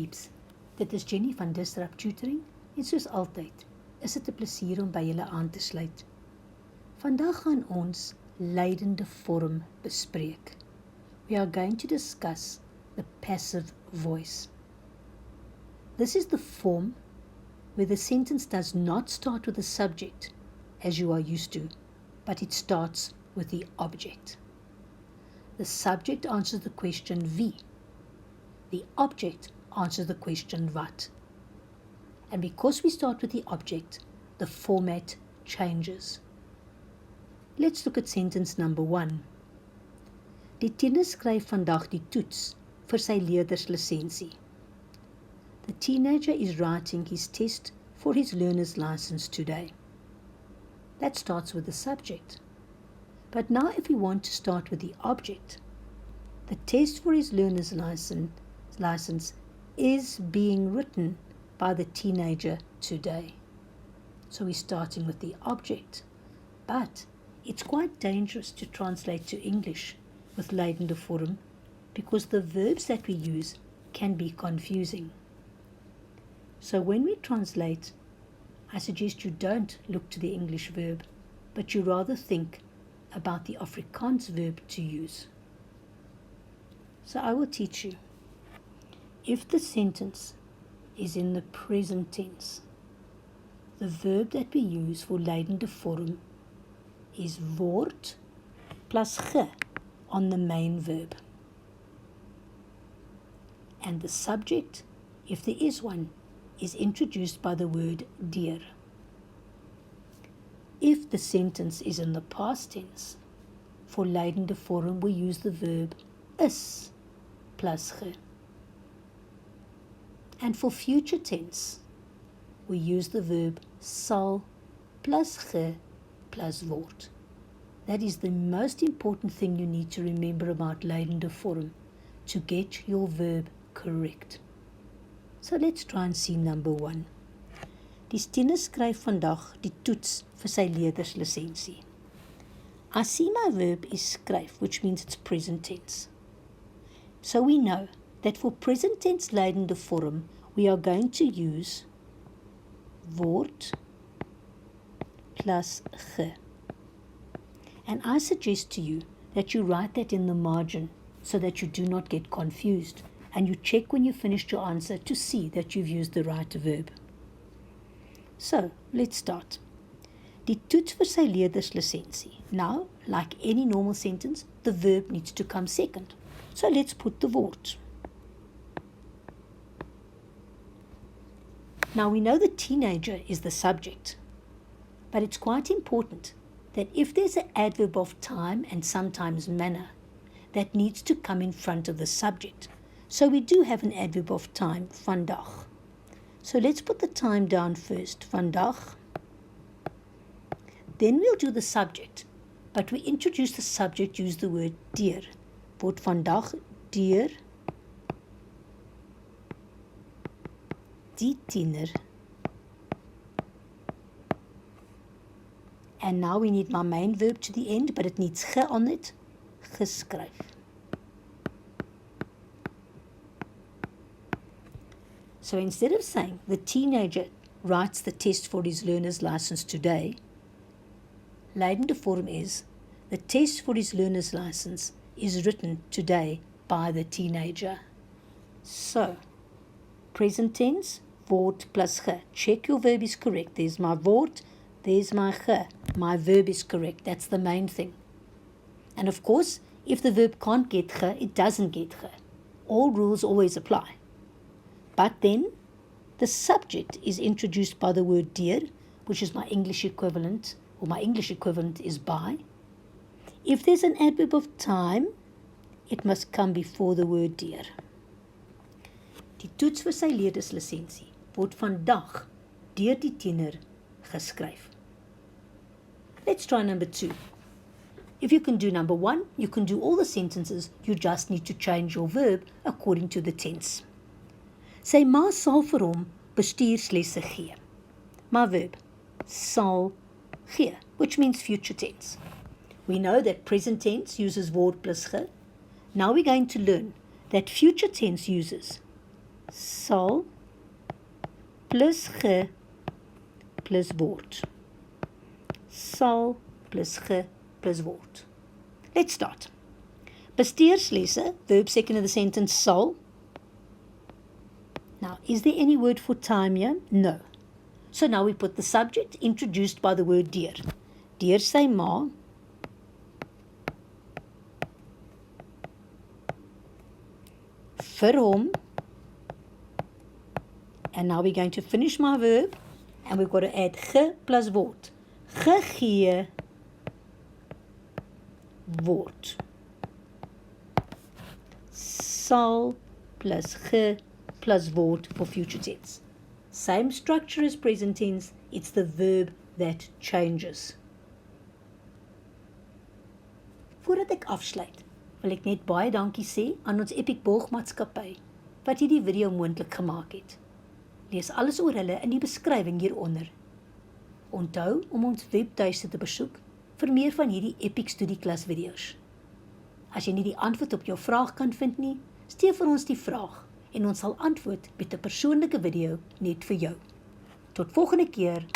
peeps, dit is Jenny van Disrupt Tutoring en soos altyd is dit 'n plesier om by julle aan te sluit. Vandag gaan ons leidende vorm bespreek. We are going to discuss the passive voice. This is the form where the sentence does not start with the subject as you are used to, but it starts with the object. The subject answers the question wie. The object answers the question wat. And because we start with the object, the format changes. Let's look at sentence number 1. Die tiener skryf vandag die toets vir sy leerderslisensie. The teenager is writing his test for his learner's license today. That starts with the subject. But now if we want to start with the object, the test for his learner's license is being written by the teenager today. So we're starting with the object. But it's quite dangerous to translate to English with leidende vorm because the verbs that we use can be confusing. So when we translate, I suggest you don't look to the English verb, but you rather think about the Afrikaans verb to use. So I will teach you. If the sentence is in the present tense, the verb that we use for leidende vorm is word plus ge on the main verb. And the subject, if there is one, is introduced by the word deur. If the sentence is in the past tense, for leidende vorm we use the verb is plus ge. And for future tense, we use the verb sal plus ge plus word. That is the most important thing you need to remember about leidende vorm to get your verb correct. So let's try and see number 1. Die tiener skryf vandag die toets vir sy leerderslisensie. I see my verb is skryf, which means it's present tense. So we know that for present tense leidende vorm, we are going to use word plus ge. And I suggest to you that you write that in the margin so that you do not get confused, and you check when you finished your answer to see that you've used the right verb. So, let's start. Die toets vir sy leerderslisensie. Now, like any normal sentence, the verb needs to come second. So let's put the word. Now we know the teenager is the subject, but it's quite important that if there's an adverb of time and sometimes manner, that needs to come in front of the subject. So we do have an adverb of time, vandag. So let's put the time down first, vandag. Then we'll do the subject, but we introduce the subject, use the word deur. Word vandag deur die tiener. And now we need my main verb to the end, but it needs ge on it, geskryf. So instead of saying the teenager writes the test for his learner's license today, leidende vorm is the test for his learner's license is written today by the teenager. So, present tense, word plus ge. Check your verb is correct. There's my word, there's my ge. My verb is correct. That's the main thing. And of course, if the verb can't get ge, it doesn't get ge. All rules always apply. But then, the subject is introduced by the word deur, which is my English equivalent, or my English equivalent is by. If there's an adverb of time, it must come before the word deur. Die toets vir sy leerderslisensie word vandag deur die tiener geskryf. Let's try number 2. If you can do number 1, you can do all the sentences. You just need to change your verb according to the tense. Sy ma sal vir hom bestuurslesse gee. My verb, sal gee, which means future tense. We know that present tense uses word plus ge. Now we're going to learn that future tense uses sal plus ge plus word. Sal plus ge plus word. Let's start. Bestuurslesse, verb second in the sentence, sal. Now, is there any word for time here? No. So now we put the subject introduced by the word deur. Deur sy ma. Vir hom. And now we're going to finish my verb. And we've got to add ge plus word. Gegee word. Sal plus ge plus word for future tense. Same structure as present tense, it's the verb that changes. Voordat ek afsluit, wil ek net baie dankie sê aan ons Epic Borgmaatskappy wat hierdie video moontlik gemaak het. Lees alles oor hulle in die beskrywing hieronder. Onthou om ons webtuiste te besoek vir meer van hierdie Epic studieklas video's. As jy nie die antwoord op jou vraag kan vind nie, stuur vir ons die vraag en ons sal antwoord met 'n persoonlike video net vir jou. Tot volgende keer.